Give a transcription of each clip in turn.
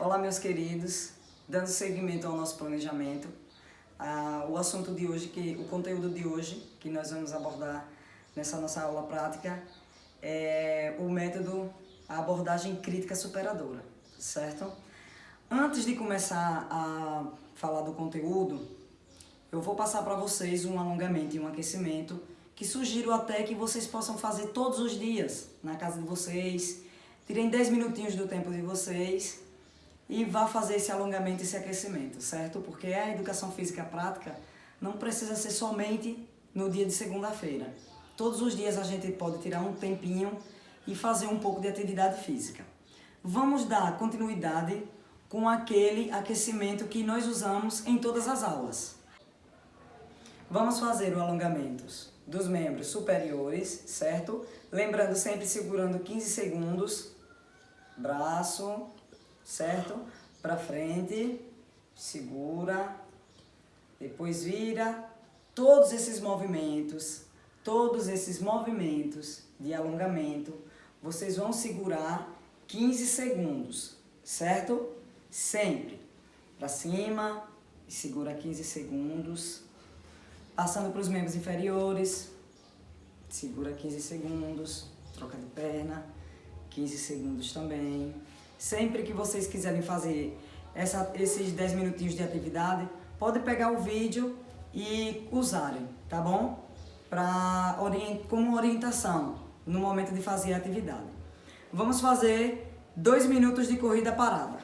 Olá, meus queridos, dando seguimento ao nosso planejamento, o assunto de hoje, o conteúdo de hoje que nós vamos abordar nessa nossa aula prática é o método, a abordagem crítica superadora, certo? Antes de começar a falar do conteúdo, eu vou passar para vocês um alongamento e um aquecimento que sugiro até que vocês possam fazer todos os dias na casa de vocês. Tirem 10 minutinhos do tempo de vocês e vá fazer esse alongamento e esse aquecimento, certo? Porque a educação física prática não precisa ser somente no dia de segunda-feira. Todos os dias a gente pode tirar um tempinho e fazer um pouco de atividade física. Vamos dar continuidade com aquele aquecimento que nós usamos em todas as aulas. Vamos fazer o alongamento dos membros superiores, certo? Lembrando, sempre segurando 15 segundos, braço, certo? Para frente, segura, depois vira. Todos esses movimentos de alongamento, vocês vão segurar 15 segundos, certo? Sempre para cima e segura 15 segundos. Passando para os membros inferiores, segura 15 segundos, troca de perna, 15 segundos também. Sempre que vocês quiserem fazer esses 10 minutinhos de atividade, pode pegar o vídeo e usarem, tá bom? Como orientação no momento de fazer a atividade. Vamos fazer 2 minutos de corrida parada,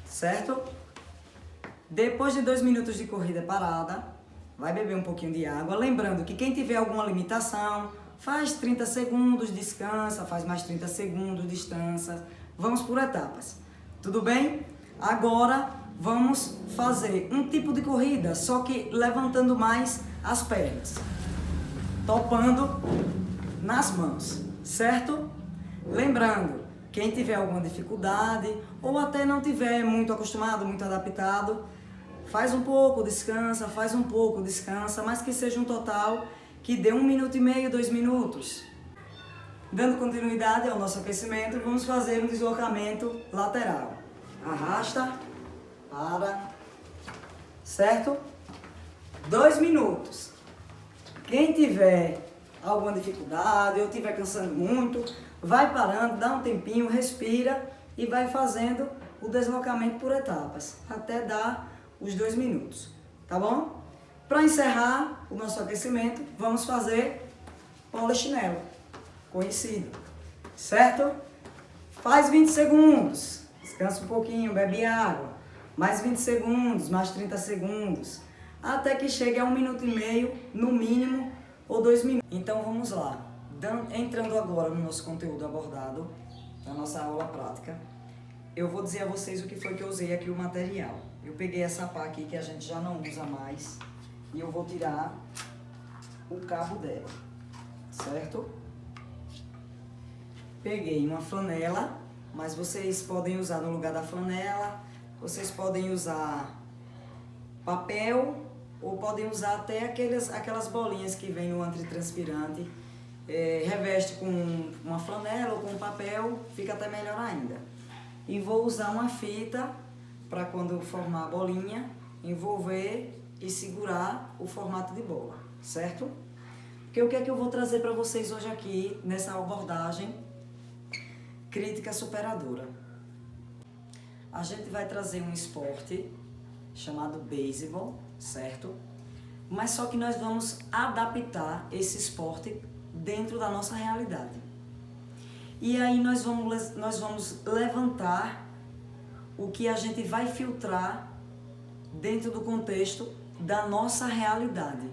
certo? Depois de 2 minutos de corrida parada, vai beber um pouquinho de água. Lembrando que quem tiver alguma limitação, faz 30 segundos, descansa, faz mais 30 segundos, descansa. Vamos por etapas. Tudo bem? Agora vamos fazer um tipo de corrida, só que levantando mais as pernas. Topando nas mãos, certo? Lembrando, quem tiver alguma dificuldade ou até não tiver muito acostumado, muito adaptado, faz um pouco, descansa, faz um pouco, descansa, mas que seja um total que dê 1 minuto e meio, 2 minutos. Dando continuidade ao nosso aquecimento, vamos fazer um deslocamento lateral. Arrasta, para, certo? 2 minutos. Quem tiver alguma dificuldade ou estiver cansando muito, vai parando, dá um tempinho, respira e vai fazendo o deslocamento por etapas, até dar os 2 minutos, tá bom? Para encerrar o nosso aquecimento, vamos fazer polichinelo, conhecido, certo? Faz 20 segundos, descansa um pouquinho, bebe água, mais 20 segundos, mais 30 segundos, até que chegue a 1 minuto e meio, no mínimo, ou 2 minutos. Então vamos lá, entrando agora no nosso conteúdo abordado, na nossa aula prática, eu vou dizer a vocês o que foi que eu usei aqui o material. Eu peguei essa pá aqui que a gente já não usa mais e eu vou tirar o cabo dela, certo? Peguei uma flanela, mas vocês podem usar no lugar da flanela, vocês podem usar papel ou podem usar até aquelas bolinhas que vem no antitranspirante. Reveste com uma flanela ou com um papel, fica até melhor ainda. E vou usar uma fita para quando formar a bolinha, envolver e segurar o formato de bola, certo? Porque o que é que eu vou trazer para vocês hoje aqui nessa abordagem crítica superadora? A gente vai trazer um esporte chamado beisebol, certo? Mas só que nós vamos adaptar esse esporte dentro da nossa realidade. E aí nós vamos levantar o que a gente vai filtrar dentro do contexto da nossa realidade.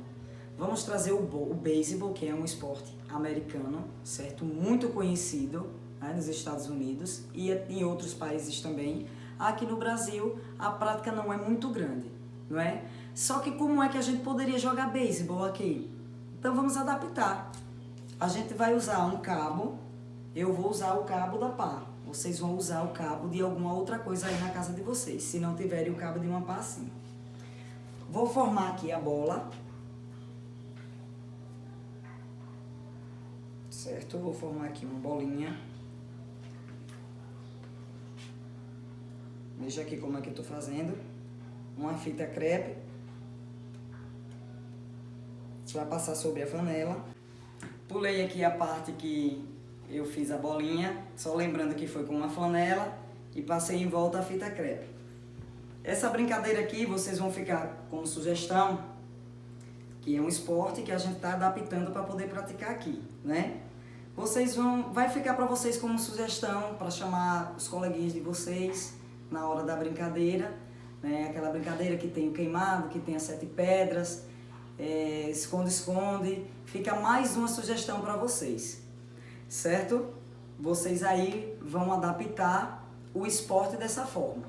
Vamos trazer o beisebol, que é um esporte americano, certo? Muito conhecido, né, nos Estados Unidos e em outros países também. Aqui no Brasil a prática não é muito grande, não é? Só que como é que a gente poderia jogar beisebol aqui? Então vamos adaptar. A gente vai usar um cabo. Eu vou usar o cabo da pá. Vocês vão usar o cabo de alguma outra coisa aí na casa de vocês, se não tiverem o cabo de uma pá assim. Vou formar aqui a bola. Certo? Vou formar aqui uma bolinha. Veja aqui como é que eu estou fazendo. Uma fita crepe. Você vai passar sobre a flanela. Pulei aqui a parte que eu fiz a bolinha, só lembrando que foi com uma flanela e passei em volta a fita crepe. Essa brincadeira aqui vocês vão ficar como sugestão, que é um esporte que a gente está adaptando para poder praticar aqui, né? Vai ficar para vocês como sugestão para chamar os coleguinhas de vocês na hora da brincadeira, né? Aquela brincadeira que tem o queimado, que tem as 7 pedras, esconde-esconde, fica mais uma sugestão para vocês, certo? Vocês aí vão adaptar o esporte dessa forma.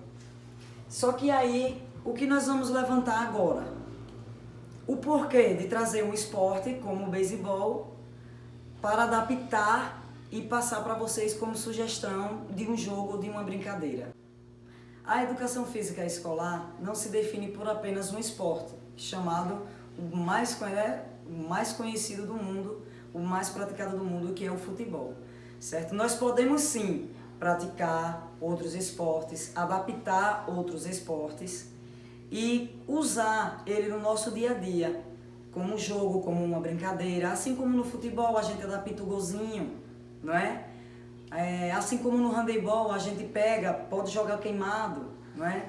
Só que aí, o que nós vamos levantar agora? O porquê de trazer um esporte como o beisebol para adaptar e passar para vocês como sugestão de um jogo ou de uma brincadeira. A educação física escolar não se define por apenas um esporte, chamado o mais conhecido do mundo, o mais praticado do mundo, que é o futebol, certo? Nós podemos sim praticar outros esportes, adaptar outros esportes e usar ele no nosso dia a dia, como um jogo, como uma brincadeira, assim como no futebol a gente adapta o golzinho, não é? Assim como no handebol a gente pode jogar queimado, não é?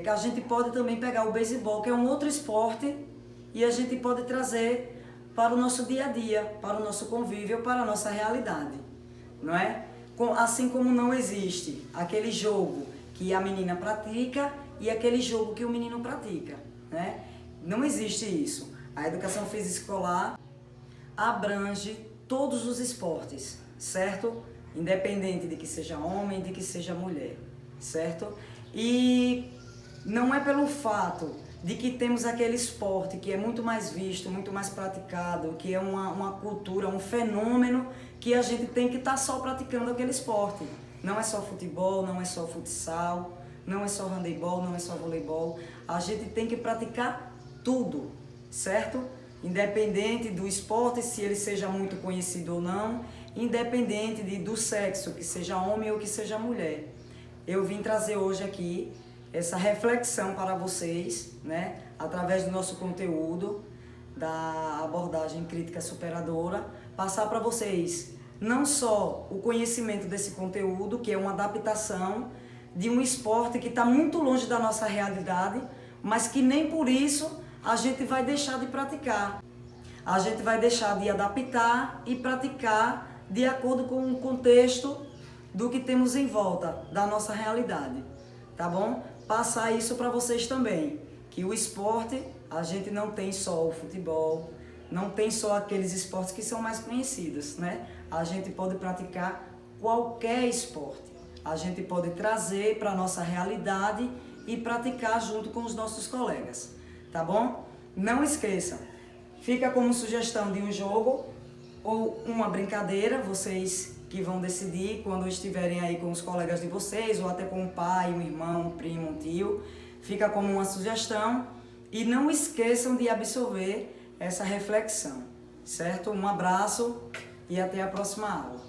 Que a gente pode também pegar o beisebol, que é um outro esporte, e a gente pode trazer para o nosso dia a dia, para o nosso convívio, para a nossa realidade, não é? Assim como não existe aquele jogo que a menina pratica e aquele jogo que o menino pratica, né? Não existe isso. A educação física escolar abrange todos os esportes, certo? Independente de que seja homem, de que seja mulher, certo? E não é pelo fato de que temos aquele esporte que é muito mais visto, muito mais praticado, que é uma cultura, um fenômeno, que a gente tem que estar só praticando aquele esporte. Não é só futebol, não é só futsal, não é só handebol, não é só voleibol. A gente tem que praticar tudo, certo? Independente do esporte, se ele seja muito conhecido ou não, independente do sexo, que seja homem ou que seja mulher. Eu vim trazer hoje aqui essa reflexão para vocês, né? Através do nosso conteúdo, da abordagem crítica superadora, passar para vocês não só o conhecimento desse conteúdo, que é uma adaptação de um esporte que está muito longe da nossa realidade, mas que nem por isso a gente vai deixar de praticar. A gente vai deixar de adaptar e praticar de acordo com o contexto do que temos em volta da nossa realidade, tá bom? Passar isso para vocês também, que o esporte, a gente não tem só o futebol, não tem só aqueles esportes que são mais conhecidos, né? A gente pode praticar qualquer esporte, a gente pode trazer para a nossa realidade e praticar junto com os nossos colegas, tá bom? Não esqueça, fica como sugestão de um jogo ou uma brincadeira, vocês que vão decidir quando estiverem aí com os colegas de vocês, ou até com o pai, um irmão, um primo, um tio, fica como uma sugestão e não esqueçam de absorver essa reflexão, certo? Um abraço e até a próxima aula.